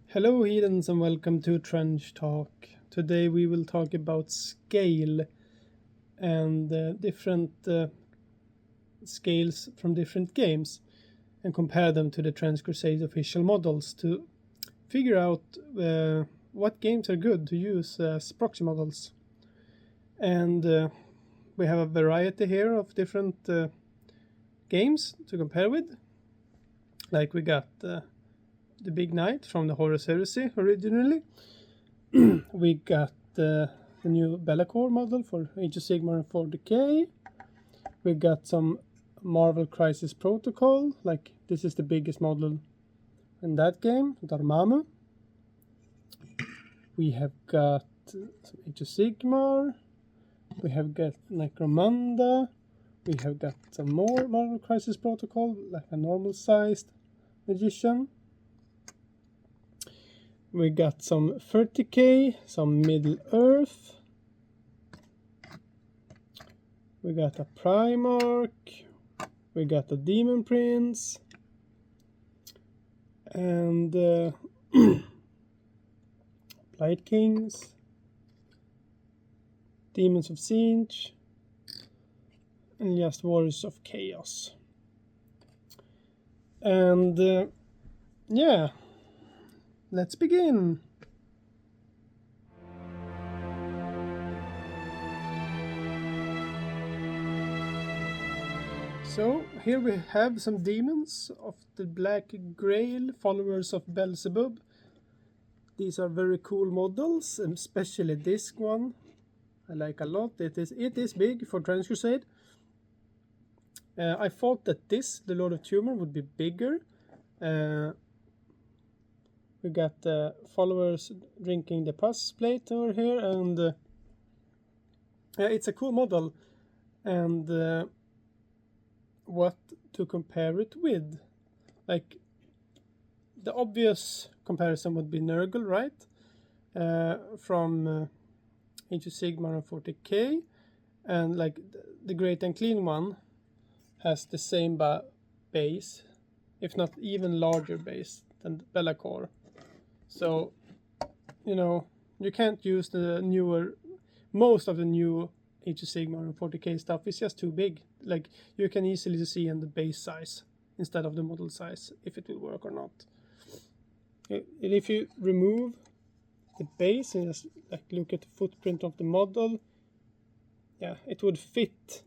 Hello heathens and welcome to Trench Talk. Today we will talk about scale and different scales from different games and compare them to the Trench Crusade official models to figure out what games are good to use as proxy models. And we have a variety here of different games to compare with. Like we got the Big Knight from the Horus Heresy originally. We got the new Bellacore model for Age of Sigmar and 40k. We got some Marvel Crisis Protocol, like this is the biggest model in that game, Dormammu. We have got some Age of Sigmar. We have got Necromunda. We have got some more Marvel Crisis Protocol, like a normal sized magician. We got some 30k, some Middle Earth. We got a Primarch. We got a Demon Prince. And Blight Kings. Demons of Siege. And just Warriors of Chaos. And yeah. Let's begin! So, here we have some demons of the Black Grail, followers of Beelzebub. These are very cool models, and especially this one I like a lot. It is big for Trench Crusade. I thought that this, the Lord of Tumor, would be bigger. We got the followers drinking the pus plate over here, and it's a cool model. And what to compare it with? Like, the obvious comparison would be Nurgle, right? From Age of Sigmar and 40k, and like the Great and Clean one has the same base, if not even larger base than Bellacore. So, you know, you can't use the most of the new Age of Sigmar and 40k stuff. It's just too big. Like, you can easily see in the base size instead of the model size if it will work or not. And if you remove the base and just like look at the footprint of the model, yeah, it would fit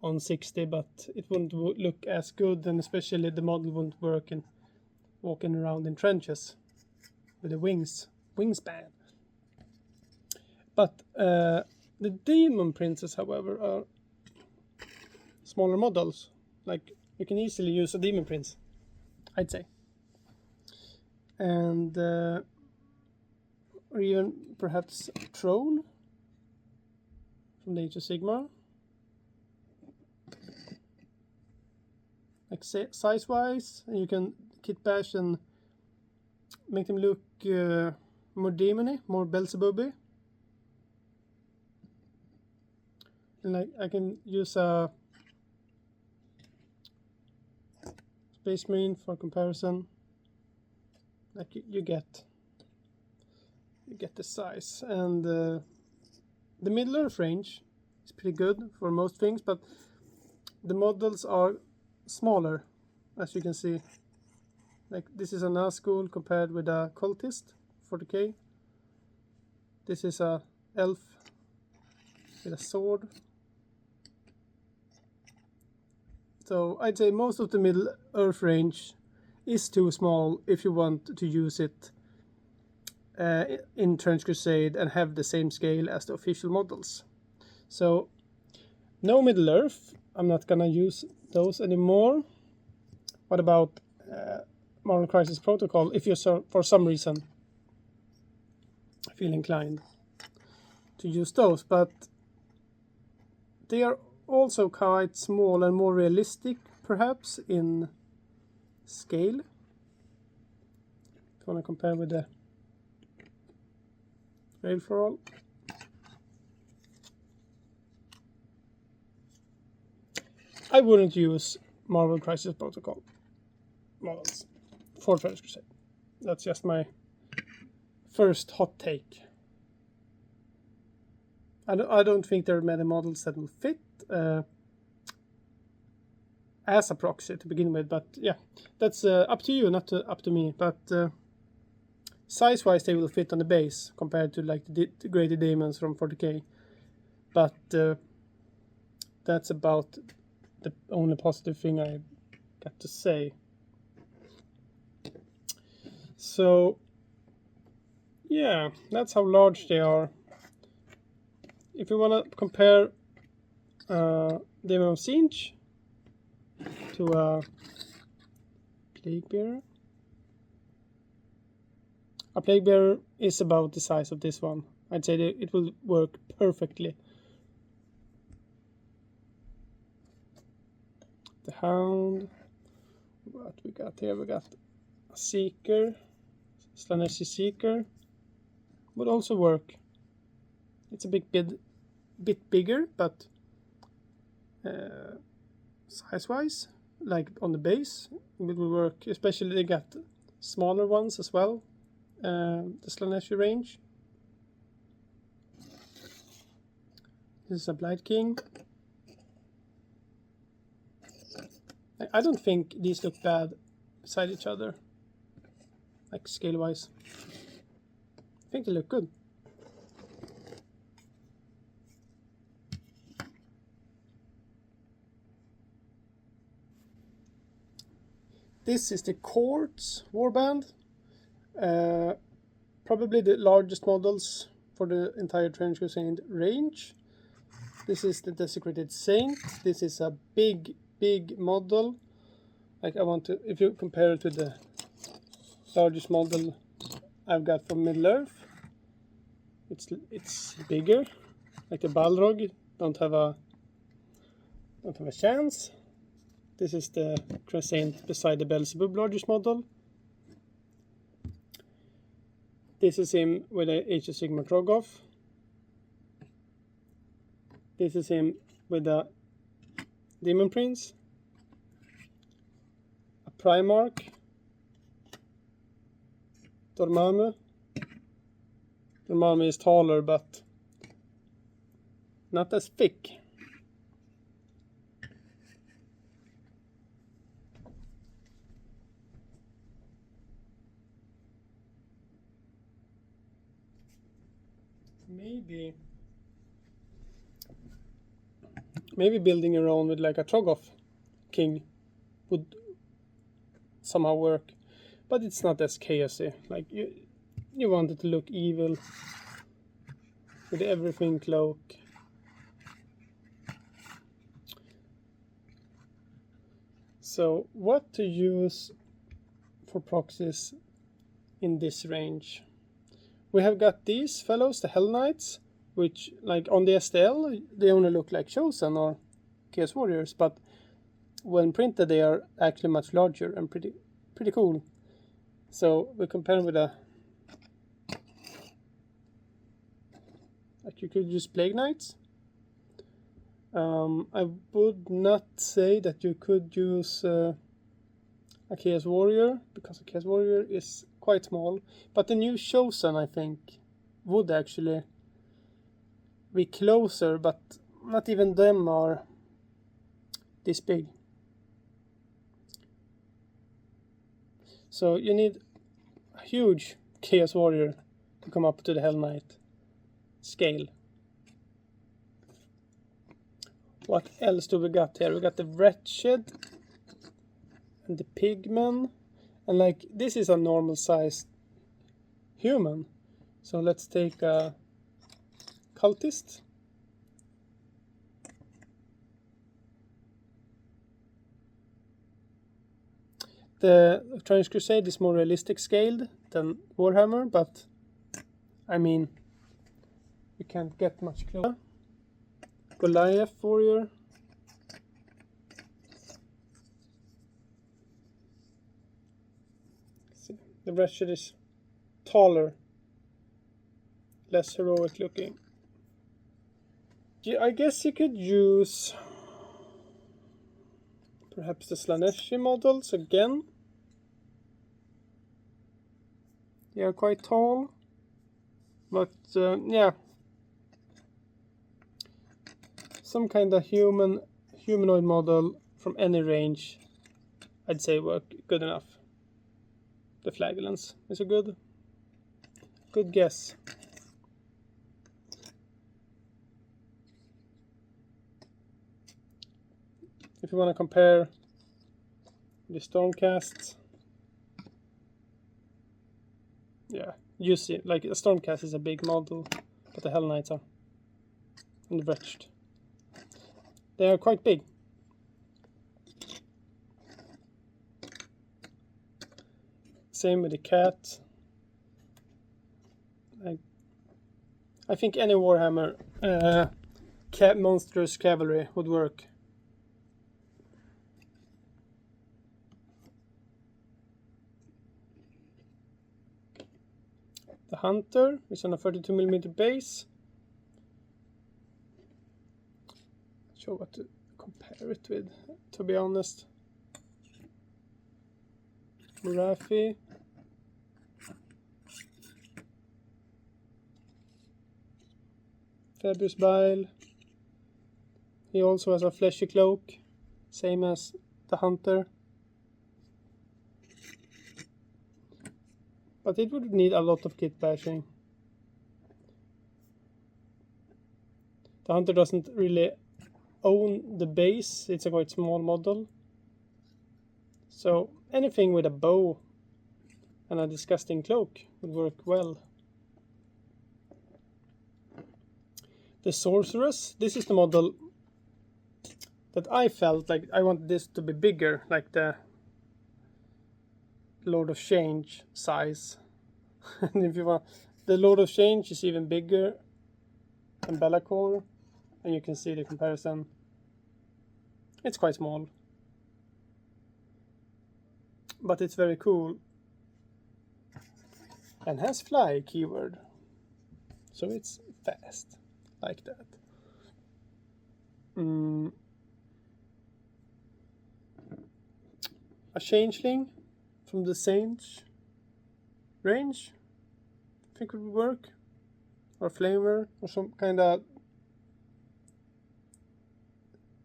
on 60, but it wouldn't look as good, and especially the model wouldn't work in walking around in trenches with the wingspan. But the Demon Princes, however, are smaller models. Like, you can easily use a Demon Prince, I'd say. And or even perhaps a Troll from the Age of Sigmar. Like size-wise, and you can kit bash and make them look more demony, more Beelzebub-y. And like I can use a Space Marine for comparison. Like you get the size, and the Middle Earth range is pretty good for most things, but the models are smaller, as you can see. Like, this is a Nazgul compared with a Cultist, 40k. This is a Elf with a sword. So I'd say most of the Middle Earth range is too small if you want to use it in Trench Crusade and have the same scale as the official models. So no Middle Earth, I'm not gonna use those anymore. What about Marvel Crisis Protocol, if you for some reason feel inclined to use those, but they are also quite small and more realistic, perhaps, in scale. If you want to compare with the Grail for All. I wouldn't use Marvel Crisis Protocol models for Trench Crusade. That's just my first hot take. I don't think there are many models that will fit as a proxy to begin with, but yeah, that's up to you, not up to me. But size-wise, they will fit on the base compared to like the Graded Demons from 40k. But that's about the only positive thing I got to say. So yeah, that's how large they are. If you want to compare Demon of Siege to a Plague Bearer, a Plague Bearer is about the size of this one. I'd say that it will work perfectly. The Hound. What we got here? We got a Seeker, Slaneshi Seeker. Would also work. It's a bit bigger, but size-wise, like on the base, it will work. Especially they got smaller ones as well. The Slaneshi range. This is a Blight King. I don't think these look bad beside each other, like scale-wise. I think they look good. This is the Quartz Warband. Probably the largest models for the entire Trench Crusade range. This is the Desecrated Saint. This is a big model. Like if you compare it to the largest model I've got from Middle-earth, it's bigger. Like the Balrog don't have a chance. This is the Crusade beside the Beelzebub largest model. This is him with a Age of Sigmar Trogoth. This is him with a Demon Prince, a Primarch, Dormammu. Dormammu is taller but not as thick. Maybe building around with like a Trogoth king would somehow work, but it's not as chaosy. Like you want it to look evil with the everything cloak. So what to use for proxies in this range? We have got these fellows, the Hell Knights, which, like on the STL, they only look like Chosen or Chaos Warriors, but when printed, they are actually much larger and pretty cool. So we compare with a, like you could use Plague Knights. I would not say that you could use a Chaos Warrior, because a Chaos Warrior is quite small, but the new Chosen, I think, would actually be closer, but not even them are this big. So you need a huge Chaos Warrior to come up to the Hell Knight scale. What else do we got here? We got the Wretched and the Pigman, and like this is a normal sized human. So let's take a Cultist. The Trench Crusade is more realistic scaled than Warhammer, but I mean, you can't get much closer. Goliath Warrior. See, the Wretched is taller, less heroic looking. I guess you could use perhaps the Slaneshi models again. They are quite tall, but yeah, some kind of humanoid model from any range, I'd say work good enough. The flagellants is a good guess. If you want to compare the Stormcast, yeah, you see, like a Stormcast is a big model, but the Hell Knights are enriched. They are quite big. Same with the cat. I think any Warhammer monstrous cavalry would work. The Hunter is on a 32mm base. Not sure what to compare it with, to be honest. Murafi. Fabius Bile. He also has a fleshy cloak, same as the Hunter. But it would need a lot of kit bashing. The Hunter doesn't really own the base, it's a quite small model. So anything with a bow and a disgusting cloak would work well. The Sorceress, this is the model that I felt like I wanted this to be bigger, like the Lord of Change size. And if you want, the Lord of Change is even bigger than Bellacore, and you can see the comparison. It's quite small, but it's very cool and has fly keyword, so it's fast like that. A Changeling from the Sage range, I think it would work, or Flamer, or some kind of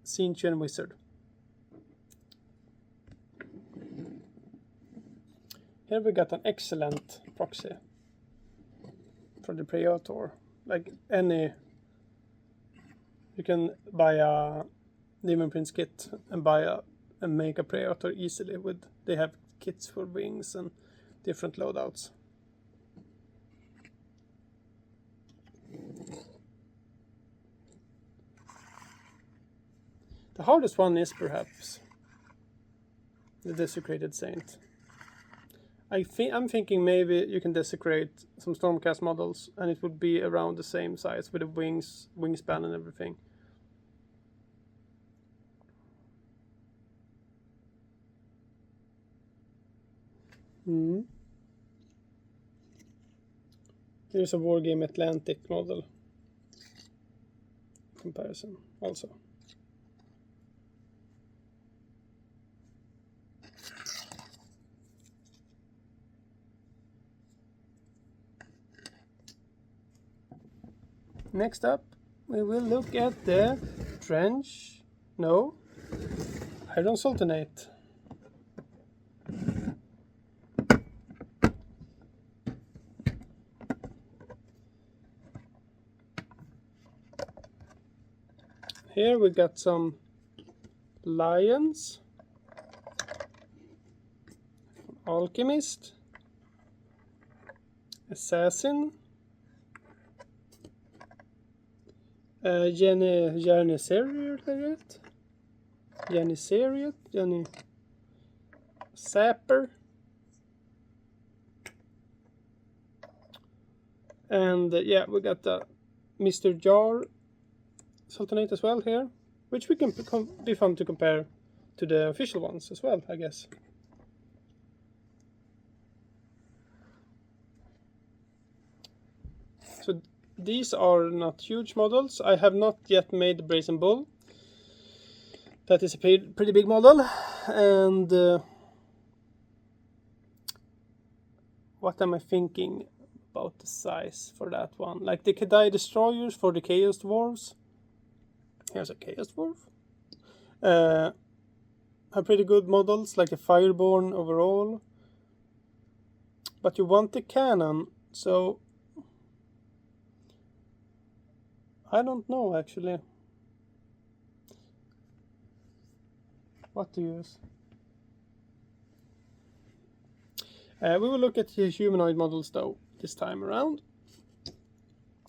Cinchian Wizard. Here we got an excellent proxy for the Praetor. Like any, you can buy a Demon Prince kit and make a Praetor easily. They have kits for wings and different loadouts. The hardest one is perhaps the Desecrated Saint. I'm thinking maybe you can desecrate some Stormcast models and it would be around the same size with the wingspan and everything. Here's a Wargame Atlantic model comparison also. Next up, we will look at the Iron Sultanate. Here we got some Lions, Alchemist, Assassin, Janissariat, Sapper, and yeah, we got the Mr. Jar Sultanate as well here, which we can be fun to compare to the official ones as well, I guess. So these are not huge models. I have not yet made the Brazen Bull. That is a pretty big model, and what am I thinking about the size for that one? Like the Kedai Destroyers for the Chaos Dwarves. Here's a Chaos Dwarf. Are pretty good models, like a Fireborn overall. But you want the cannon, so I don't know actually what to use. We will look at the humanoid models though this time around.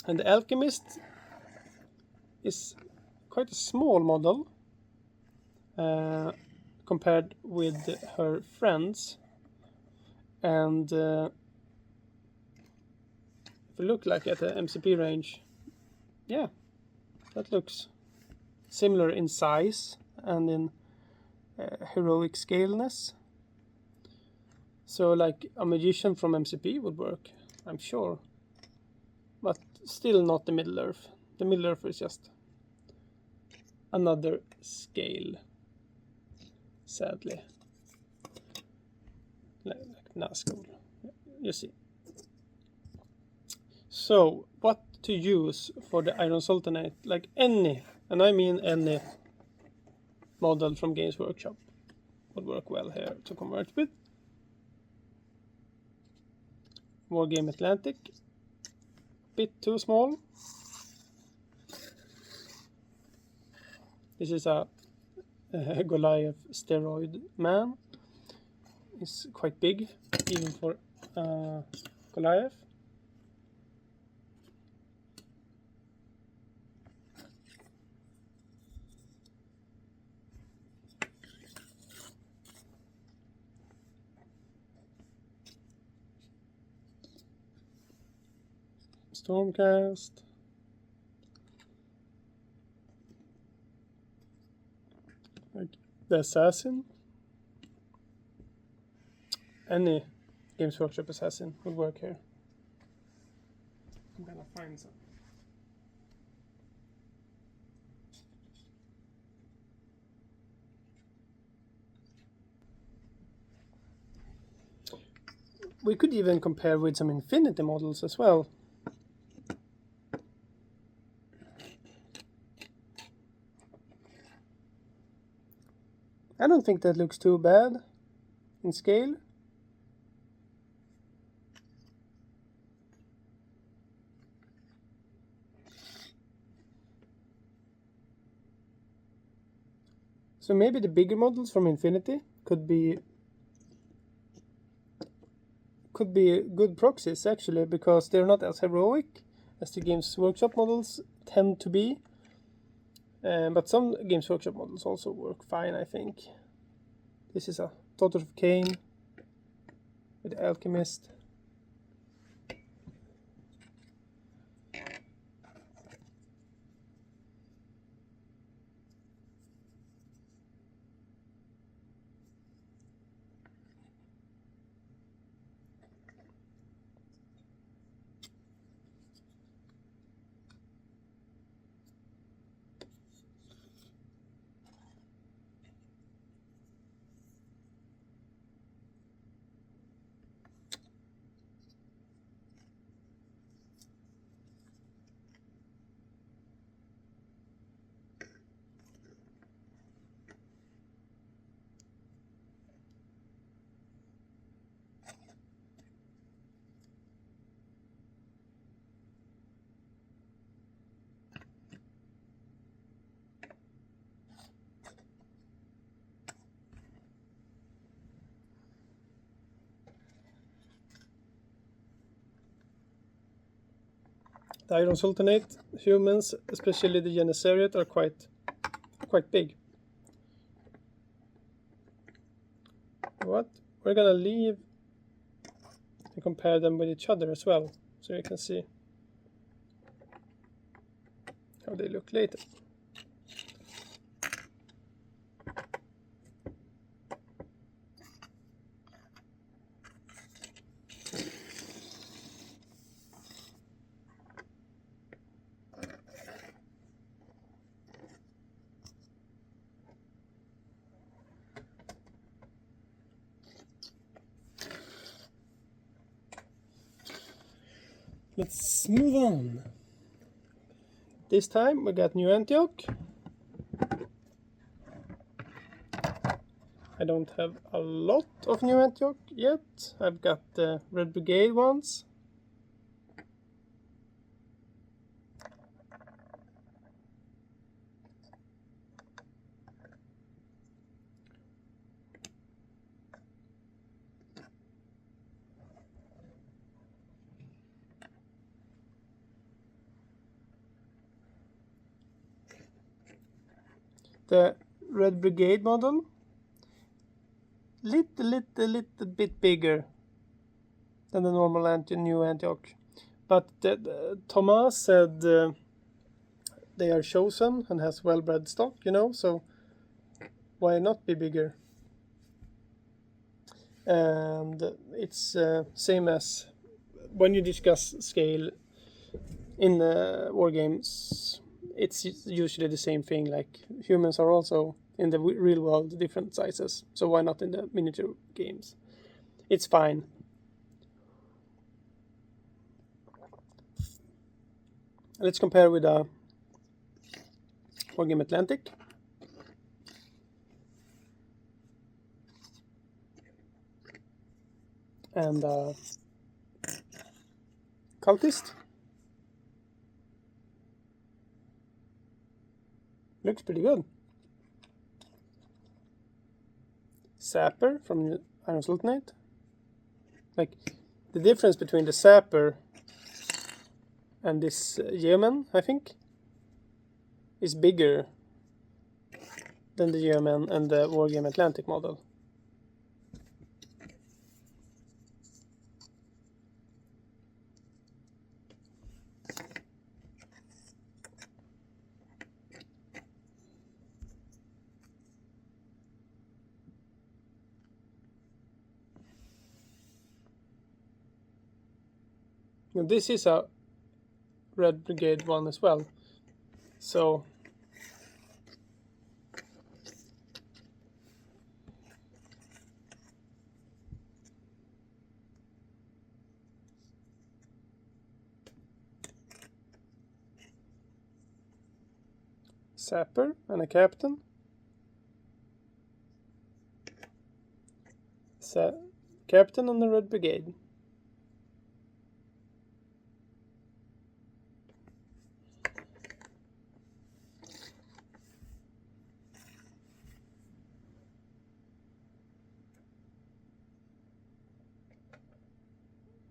And the Alchemist is quite a small model compared with her friends. And if we look like at the MCP range, yeah, that looks similar in size and in heroic scaleness. So like a magician from MCP would work, I'm sure. But still not the Middle Earth. The Middle Earth is just another scale, sadly. Like Nazgul, you see. So, what to use for the Iron Sultanate? Like any, and I mean any, model from Games Workshop would work well here to convert with. Wargame Atlantic, bit too small. This is a Goliath steroid man. It's quite big, even for Goliath. Stormcast. Like the Assassin. Any Games Workshop Assassin would work here. I'm gonna find some. We could even compare with some Infinity models as well. I don't think that looks too bad in scale. So maybe the bigger models from Infinity could be good proxies actually, because they're not as heroic as the Games Workshop models tend to be. But some Games Workshop models also work fine, I think. This is a Daughter of Cain with the Alchemist. The Iron Sultanate humans, especially the Janissariat, are quite big. What? We're gonna leave and compare them with each other as well, so you can see how they look later. Let's move on. This time we got New Antioch. I don't have a lot of New Antioch yet. I've got the Red Brigade ones. The Red Brigade model, little bit bigger than the normal New Antioch, but Thomas said they are chosen and has well-bred stock, you know, so why not be bigger? And it's same as when you discuss scale in war games. It's usually the same thing, like humans are also in the real world different sizes, so why not in the miniature games? It's fine. Let's compare with Wargame Atlantic. And Cultist. Looks pretty good. Sapper from Iron Sultanate. Like, the difference between the Sapper and this Yeoman, I think, is bigger than the Yeoman and the Wargame Atlantic model. Now this is a Red Brigade one as well, so Sapper and a Captain. Captain and the Red Brigade.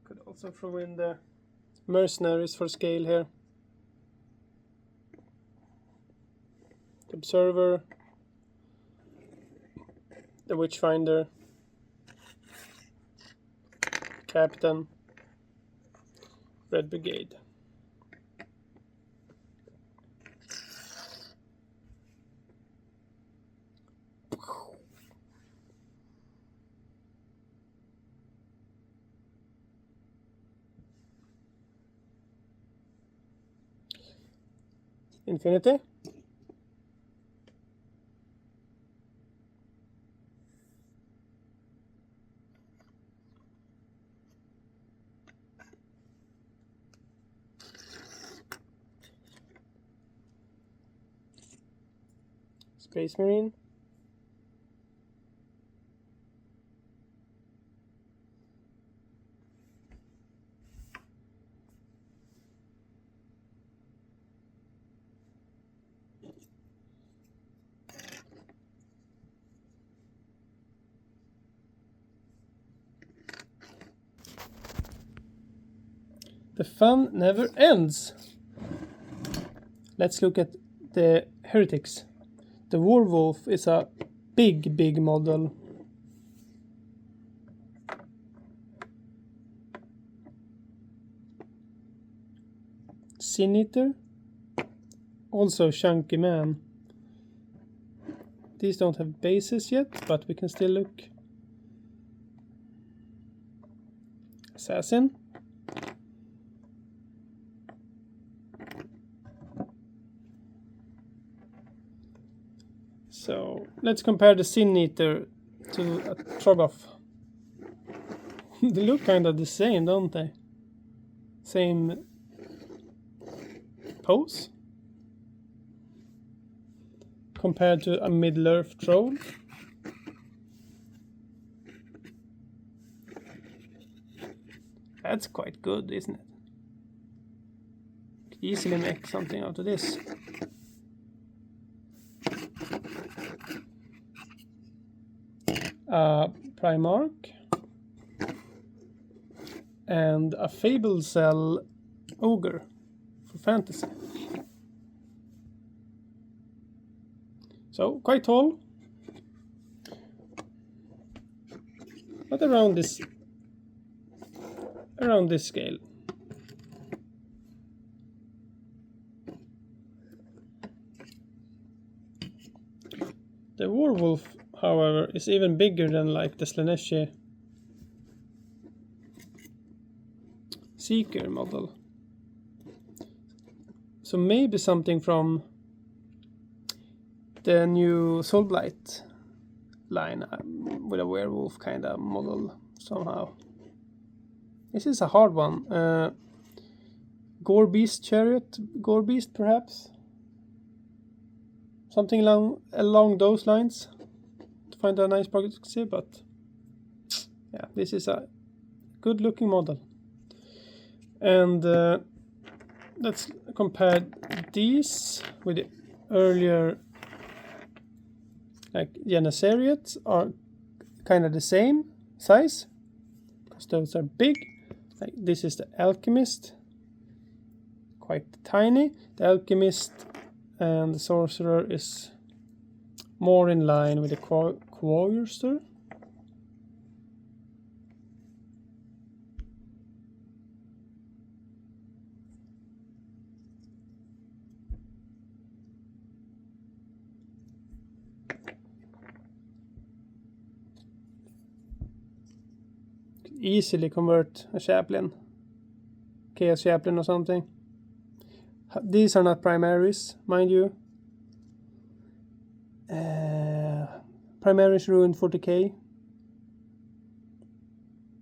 Could also throw in the Mercenaries for scale here. The Observer, the Witchfinder, Captain, Red Brigade. Infinity. Space Marine. The fun never ends. Let's look at the Heretics. The Werewolf is a big model. Sin Eater, also chunky man. These don't have bases yet, but we can still look. Assassin. So let's compare the Sin Eater to a Trogoth. They look kind of the same, don't they? same pose compared to a Middle-earth troll. That's quite good, isn't it? Could easily make something out of this. Primarch and a Fable Cell Ogre for fantasy. So quite tall, but around this scale. The werewolf, however, is even bigger than like the Slaaneshi Seeker model. So maybe something from the new Soulblight line with a werewolf kind of model somehow. This is a hard one. Gore Beast Chariot, Gore Beast perhaps? Something along those lines to find a nice proxy, but yeah, this is a good looking model. And let's compare these with the earlier, like Janisariats are kind of the same size because those are big. Like this is the Alchemist, quite tiny. The Alchemist and the Sorcerer is more in line with the Quarterster. Easily convert a chaplain, KS chaplain or something. These are not primaries, mind you. Primaries ruined 40k.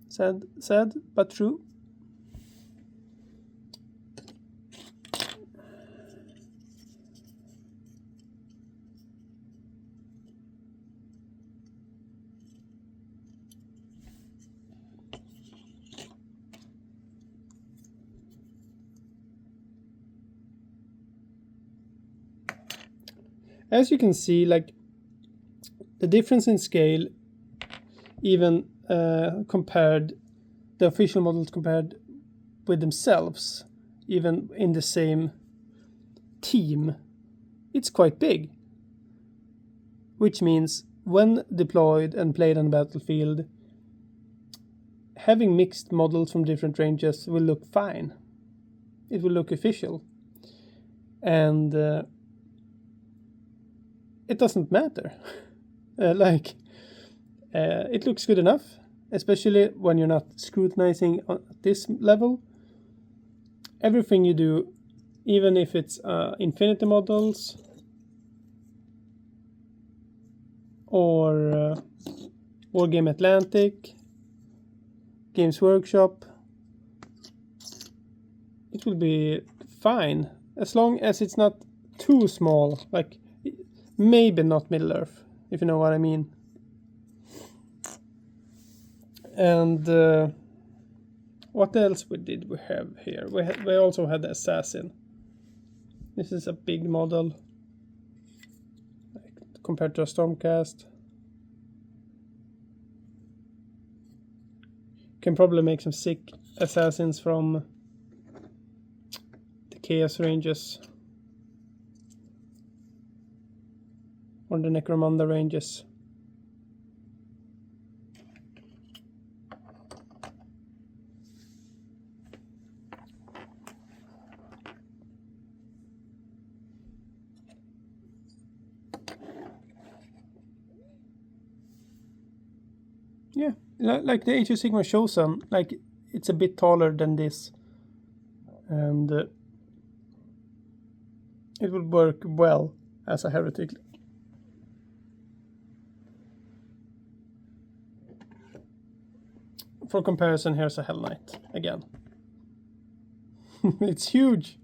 Sad, but true. As you can see, like the difference in scale, even compared the official models compared with themselves, even in the same team, it's quite big. Which means when deployed and played on the battlefield, having mixed models from different ranges will look fine. It will look official. And it doesn't matter. It looks good enough, especially when you're not scrutinizing at this level. Everything you do, even if it's Infinity models or Wargame Atlantic, Games Workshop, it will be fine as long as it's not too small, like maybe not Middle-earth, if you know what I mean. And what else did we have here? We also had the Assassin. This is a big model compared to a Stormcast. Can probably make some sick assassins from the Chaos ranges or the Necromunda ranges. Yeah, like the Age of Sigmar Chosen, like it's a bit taller than this, and it would work well as a heretic. For comparison, here's a Hell Knight again. It's huge.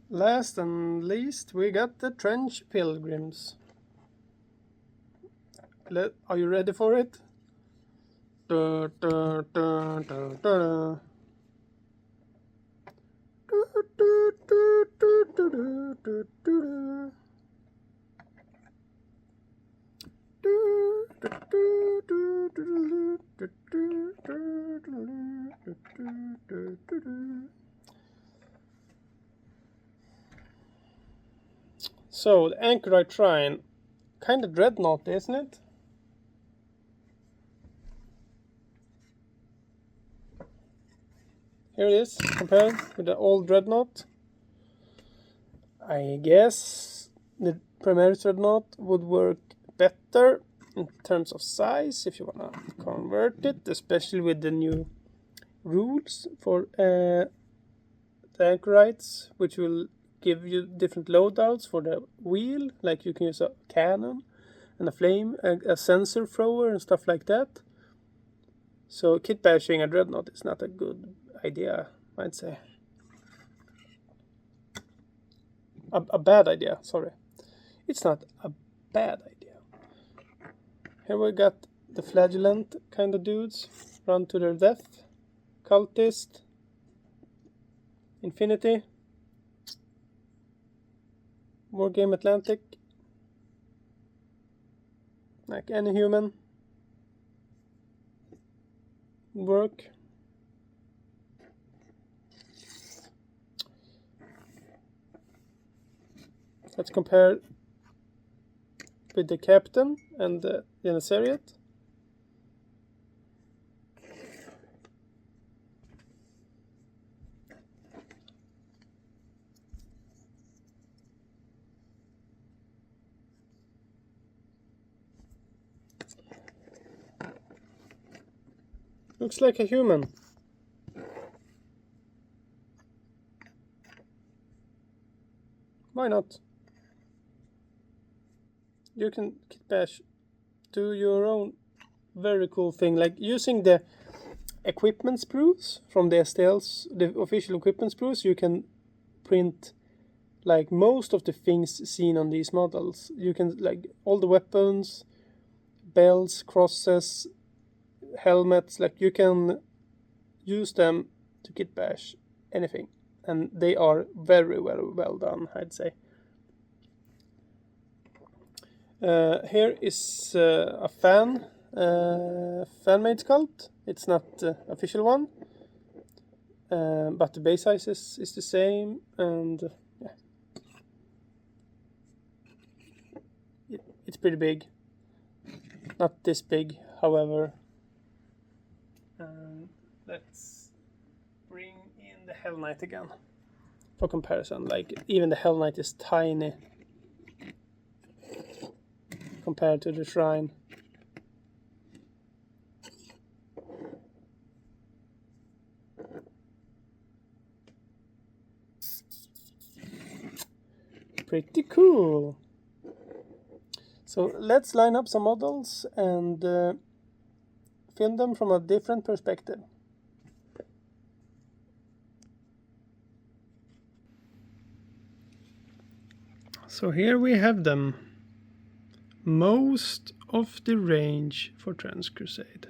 Last and least, we got the Trench Pilgrims. Are you ready for it? Da, da, da, da, da. So, the Anchorite Shrine, kind of dreadnought, isn't it? Here it is, compared with the old dreadnought. I guess the Primaris dreadnought would work better in terms of size if you wanna convert it, especially with the new rules for the Anchorites, which will give you different loadouts for the wheel, like you can use a cannon and a flame, a sensor thrower and stuff like that. So kit bashing a dreadnought is not a good idea, I'd say. A bad idea, sorry. It's not a bad idea. Here we got the flagellant kind of dudes, run to their death, cultist, infinity, Wargame Atlantic, like any human, work. Let's compare with the captain and the Janissariat. Looks like a human. Why not? You can kit bash, do your own very cool thing, like using the equipment sprues from the STLs, the official equipment sprues. You can print like most of the things seen on these models. You can, like, all the weapons, bells, crosses, helmets, like you can use them to kit bash anything, and they are very well done, I'd say. Here is a fan-made sculpt. It's not official one, but the base size is the same, and yeah, it's pretty big. Not this big, however. Let's bring in the Hell Knight again for comparison. Like, even the Hell Knight is tiny compared to the Shrine. Pretty cool. So let's line up some models and film them from a different perspective. So here we have them. Most of the range for Trench Crusade.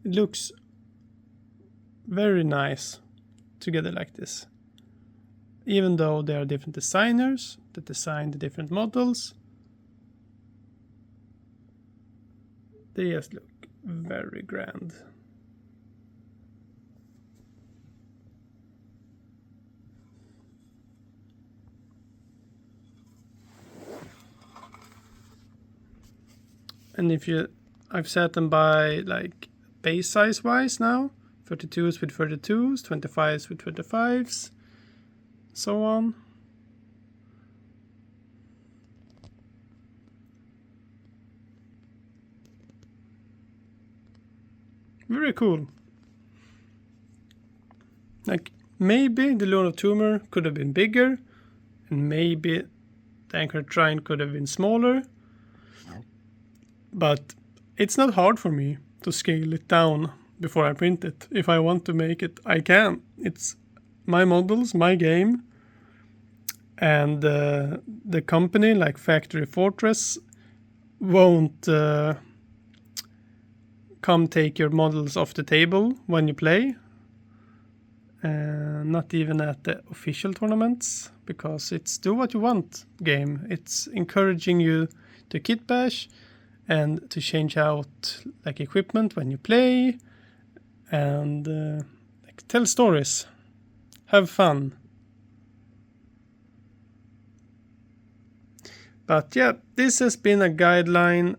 It looks very nice together like this. Even though there are different designers that design the different models, they just look very grand. And if you, I've set them by like base size wise now, 32s with 32s, 25s with 25s, so on. Very cool. Like, maybe the Lord of Tumor could have been bigger, and maybe the Anchored Shrine could have been smaller. But it's not hard for me to scale it down before I print it. If I want to make it, I can. It's my models, my game. And the company, like Factory Fortress, won't come take your models off the table when you play. Not even at the official tournaments, because it's do what you want game. It's encouraging you to kit bash and to change out like equipment when you play, and like, tell stories, have fun. But yeah, this has been a guideline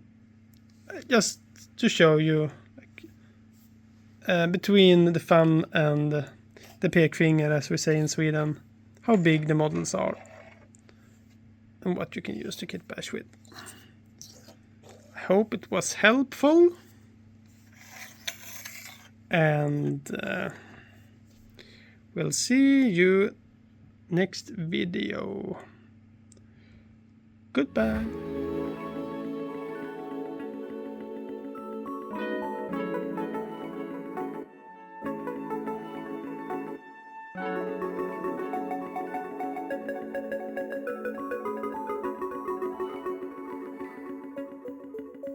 just to show you like, between the thumb and the pekfinger, as we say in Sweden, how big the models are and what you can use to kit bash with. I hope it was helpful, and we'll see you next video. Goodbye.